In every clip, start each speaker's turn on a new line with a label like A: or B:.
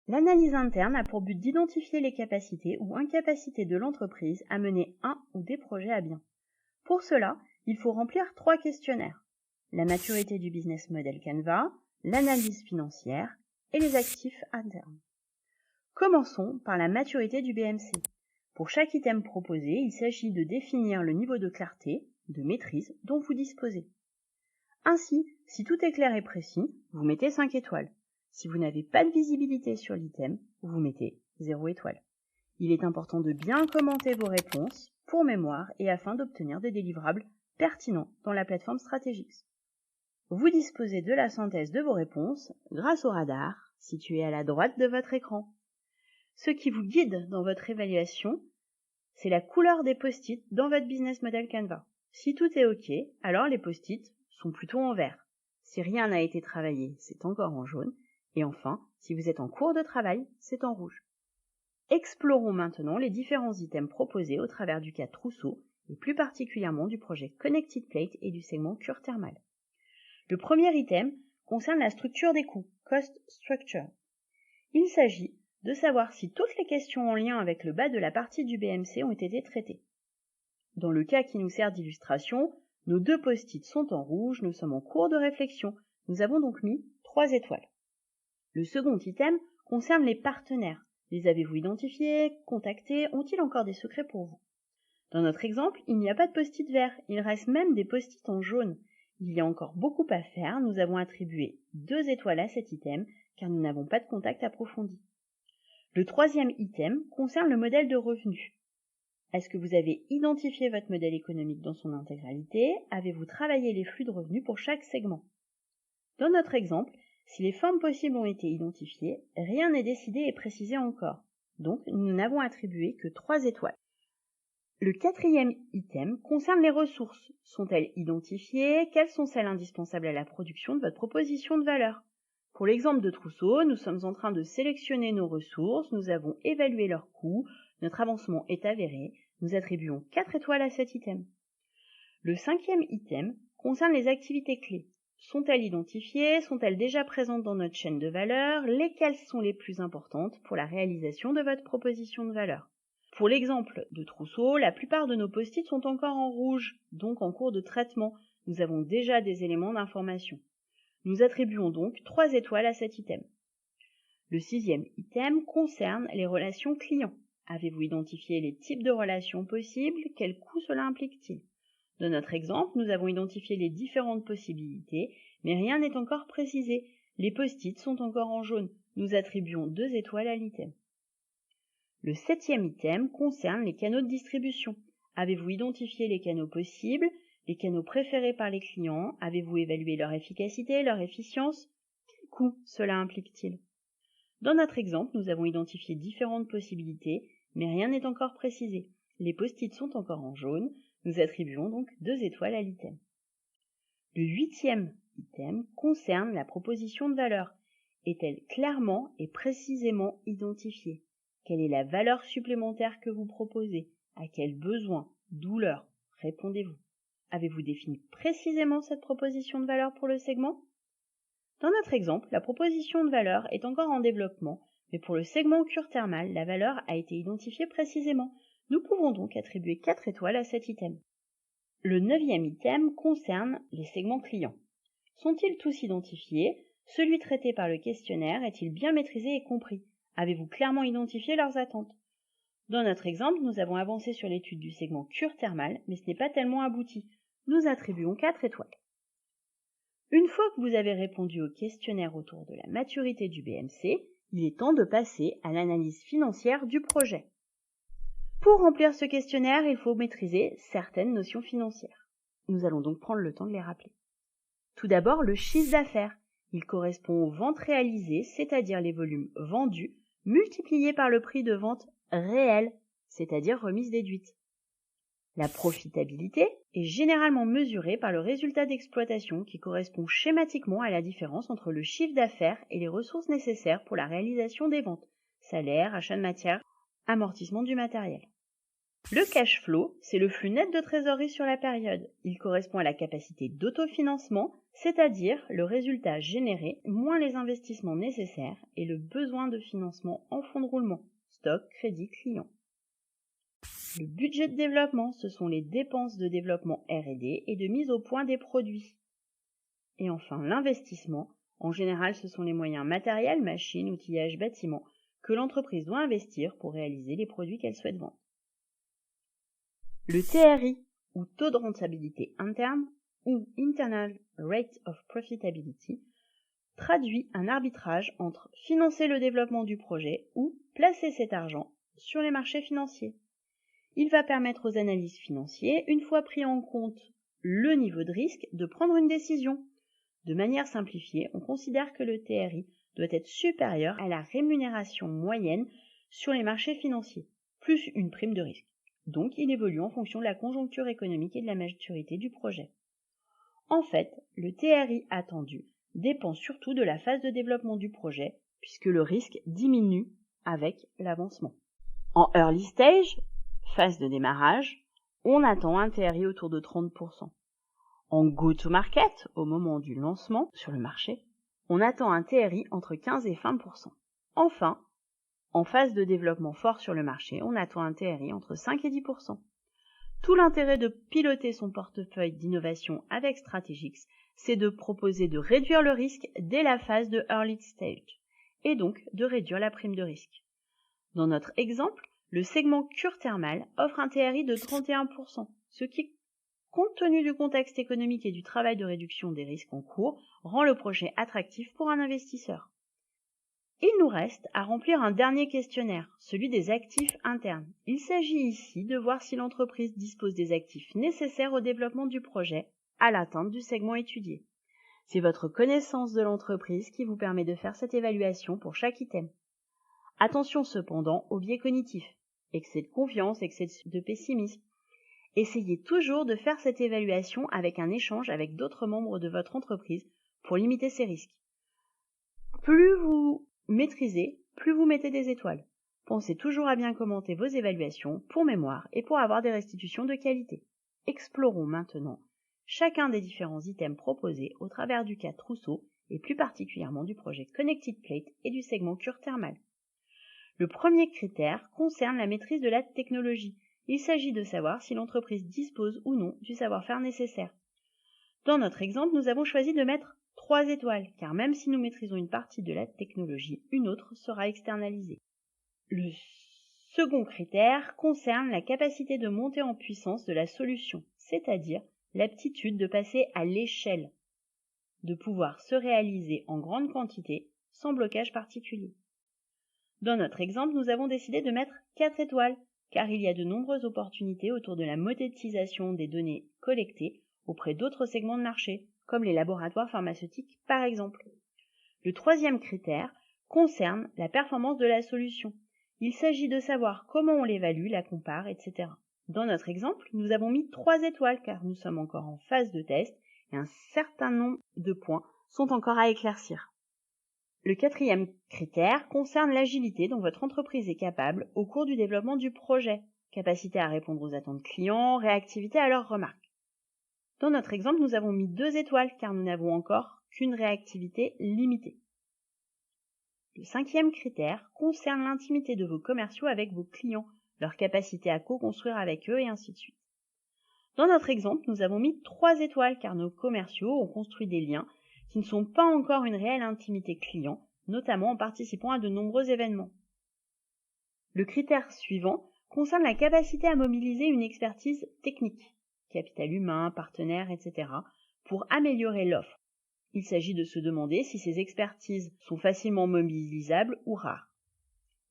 A: L'analyse interne a pour but d'identifier les capacités ou incapacités de l'entreprise à mener un ou des projets à bien. Pour cela, il faut remplir 3 questionnaires. La maturité du business model Canva, l'analyse financière et les actifs internes. Commençons par la maturité du BMC. Pour chaque item proposé, il s'agit de définir le niveau de clarté, de maîtrise dont vous disposez. Ainsi, si tout est clair et précis, vous mettez 5 étoiles. Si vous n'avez pas de visibilité sur l'item, vous mettez 0 étoile. Il est important de bien commenter vos réponses pour mémoire et afin d'obtenir des délivrables pertinents dans la plateforme Strategix. Vous disposez de la synthèse de vos réponses grâce au radar situé à la droite de votre écran. Ce qui vous guide dans votre évaluation, c'est la couleur des post-it dans votre business model Canva. Si tout est OK, alors les post-it sont plutôt en vert. Si rien n'a été travaillé, c'est encore en jaune. Et enfin, si vous êtes en cours de travail, c'est en rouge. Explorons maintenant les différents items proposés au travers du cas Trousseau et plus particulièrement du projet Connected Plate et du segment Cure Thermal. Le premier item concerne la structure des coûts, Cost Structure. Il s'agit de savoir si toutes les questions en lien avec le bas de la partie du BMC ont été traitées. Dans le cas qui nous sert d'illustration, nos 2 post-it sont en rouge, nous sommes en cours de réflexion. Nous avons donc mis 3 étoiles. Le second item concerne les partenaires. Les avez-vous identifiés, contactés, ont-ils encore des secrets pour vous? Dans notre exemple, il n'y a pas de post-it vert, il reste même des post-it en jaune. Il y a encore beaucoup à faire, nous avons attribué 2 étoiles à cet item car nous n'avons pas de contact approfondi. Le troisième item concerne le modèle de revenu. Est-ce que vous avez identifié votre modèle économique dans son intégralité? Avez-vous travaillé les flux de revenus pour chaque segment? Dans notre exemple, si les formes possibles ont été identifiées, rien n'est décidé et précisé encore. Donc, nous n'avons attribué que 3 étoiles. Le quatrième item concerne les ressources. Sont-elles identifiées? Quelles sont celles indispensables à la production de votre proposition de valeur? Pour l'exemple de Trousseau, nous sommes en train de sélectionner nos ressources, nous avons évalué leurs coûts, notre avancement est avéré, nous attribuons 4 étoiles à cet item. Le cinquième item concerne les activités clés. Sont-elles identifiées? Sont-elles déjà présentes dans notre chaîne de valeur? Lesquelles sont les plus importantes pour la réalisation de votre proposition de valeur? Pour l'exemple de Trousseau, la plupart de nos post-it sont encore en rouge, donc en cours de traitement. Nous avons déjà des éléments d'information. Nous attribuons donc 3 étoiles à cet item. Le sixième item concerne les relations clients. Avez-vous identifié les types de relations possibles? Quel coût cela implique-t-il? Dans notre exemple, nous avons identifié les différentes possibilités, mais rien n'est encore précisé. Les post-it sont encore en jaune. Nous attribuons 2 étoiles à l'item. Le septième item concerne les canaux de distribution. Avez-vous identifié les canaux possibles, les canaux préférés par les clients? Avez-vous évalué leur efficacité, leur efficience? Quel coût cela implique-t-il? Dans notre exemple, nous avons identifié différentes possibilités, mais rien n'est encore précisé. Les post-it sont encore en jaune. Nous attribuons donc 2 étoiles à l'item. Le huitième item concerne la proposition de valeur. Est-elle clairement et précisément identifiée? Quelle est la valeur supplémentaire que vous proposez? À quel besoin, douleur répondez-vous? Avez-vous défini précisément cette proposition de valeur pour le segment? Dans notre exemple, la proposition de valeur est encore en développement, mais pour le segment Cure Thermal, la valeur a été identifiée précisément. Nous pouvons donc attribuer 4 étoiles à cet item. Le neuvième item concerne les segments clients. Sont-ils tous identifiés? Celui traité par le questionnaire est-il bien maîtrisé et compris? Avez-vous clairement identifié leurs attentes? Dans notre exemple, nous avons avancé sur l'étude du segment Cure Thermal, mais ce n'est pas tellement abouti. Nous attribuons 4 étoiles. Une fois que vous avez répondu au questionnaire autour de la maturité du BMC, il est temps de passer à l'analyse financière du projet. Pour remplir ce questionnaire, il faut maîtriser certaines notions financières. Nous allons donc prendre le temps de les rappeler. Tout d'abord, le chiffre d'affaires. Il correspond aux ventes réalisées, c'est-à-dire les volumes vendus, multipliés par le prix de vente réel, c'est-à-dire remise déduite. La profitabilité est généralement mesurée par le résultat d'exploitation qui correspond schématiquement à la différence entre le chiffre d'affaires et les ressources nécessaires pour la réalisation des ventes, salaire, achat de matières, amortissement du matériel. Le cash flow, c'est le flux net de trésorerie sur la période. Il correspond à la capacité d'autofinancement, c'est-à-dire le résultat généré moins les investissements nécessaires et le besoin de financement en fonds de roulement, stock, crédit, client. Le budget de développement, ce sont les dépenses de développement R&D et de mise au point des produits. Et enfin, l'investissement, en général, ce sont les moyens matériels, machines, outillages, bâtiments, que l'entreprise doit investir pour réaliser les produits qu'elle souhaite vendre. Le TRI, ou taux de rentabilité interne, ou Internal Rate of Profitability, traduit un arbitrage entre financer le développement du projet ou placer cet argent sur les marchés financiers. Il va permettre aux analystes financiers, une fois pris en compte le niveau de risque, de prendre une décision. De manière simplifiée, on considère que le TRI doit être supérieur à la rémunération moyenne sur les marchés financiers, plus une prime de risque. Donc, il évolue en fonction de la conjoncture économique et de la maturité du projet. En fait, le TRI attendu dépend surtout de la phase de développement du projet, puisque le risque diminue avec l'avancement. En early stage, phase de démarrage, on attend un TRI autour de 30%. En go-to-market, au moment du lancement sur le marché, on attend un TRI entre 15 et 20%. Enfin, en phase de développement fort sur le marché, on attend un TRI entre 5 et 10%. Tout l'intérêt de piloter son portefeuille d'innovation avec Strategix, c'est de proposer de réduire le risque dès la phase de early stage, et donc de réduire la prime de risque. Dans notre exemple, le segment cure thermale offre un TRI de 31%, ce qui, compte tenu du contexte économique et du travail de réduction des risques en cours, rend le projet attractif pour un investisseur. Il nous reste à remplir un dernier questionnaire, celui des actifs internes. Il s'agit ici de voir si l'entreprise dispose des actifs nécessaires au développement du projet à l'atteinte du segment étudié. C'est votre connaissance de l'entreprise qui vous permet de faire cette évaluation pour chaque item. Attention cependant aux biais cognitifs, excès de confiance, excès de pessimisme. Essayez toujours de faire cette évaluation avec un échange avec d'autres membres de votre entreprise pour limiter ces risques. Plus vous maîtrisez, plus vous mettez des étoiles. Pensez toujours à bien commenter vos évaluations pour mémoire et pour avoir des restitutions de qualité. Explorons maintenant chacun des différents items proposés au travers du cas Trousseau et plus particulièrement du projet Connected Plate et du segment cure thermale. Le premier critère concerne la maîtrise de la technologie. Il s'agit de savoir si l'entreprise dispose ou non du savoir-faire nécessaire. Dans notre exemple, nous avons choisi de mettre 3 étoiles, car même si nous maîtrisons une partie de la technologie, une autre sera externalisée. Le second critère concerne la capacité de monter en puissance de la solution, c'est-à-dire l'aptitude de passer à l'échelle, de pouvoir se réaliser en grande quantité sans blocage particulier. Dans notre exemple, nous avons décidé de mettre 4 étoiles, car il y a de nombreuses opportunités autour de la monétisation des données collectées auprès d'autres segments de marché, comme les laboratoires pharmaceutiques par exemple. Le troisième critère concerne la performance de la solution. Il s'agit de savoir comment on l'évalue, la compare, etc. Dans notre exemple, nous avons mis 3 étoiles car nous sommes encore en phase de test et un certain nombre de points sont encore à éclaircir. Le quatrième critère concerne l'agilité dont votre entreprise est capable au cours du développement du projet, capacité à répondre aux attentes clients, réactivité à leurs remarques. Dans notre exemple, nous avons mis 2 étoiles car nous n'avons encore qu'une réactivité limitée. Le cinquième critère concerne l'intimité de vos commerciaux avec vos clients, leur capacité à co-construire avec eux et ainsi de suite. Dans notre exemple, nous avons mis 3 étoiles car nos commerciaux ont construit des liens qui ne sont pas encore une réelle intimité client, notamment en participant à de nombreux événements. Le critère suivant concerne la capacité à mobiliser une expertise technique, capital humain, partenaires, etc., pour améliorer l'offre. Il s'agit de se demander si ces expertises sont facilement mobilisables ou rares.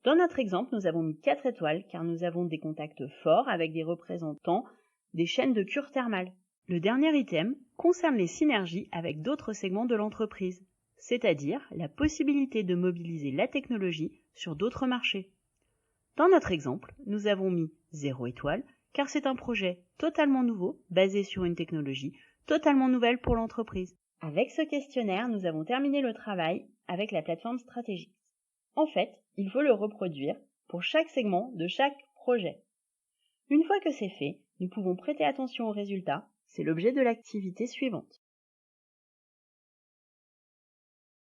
A: Dans notre exemple, nous avons mis 4 étoiles car nous avons des contacts forts avec des représentants des chaînes de cure thermale. Le dernier item concerne les synergies avec d'autres segments de l'entreprise, c'est-à-dire la possibilité de mobiliser la technologie sur d'autres marchés. Dans notre exemple, nous avons mis 0 étoile car c'est un projet totalement nouveau, basé sur une technologie totalement nouvelle pour l'entreprise. Avec ce questionnaire, nous avons terminé le travail avec la plateforme Strategix. En fait, il faut le reproduire pour chaque segment de chaque projet. Une fois que c'est fait, nous pouvons prêter attention aux résultats, c'est l'objet de l'activité suivante.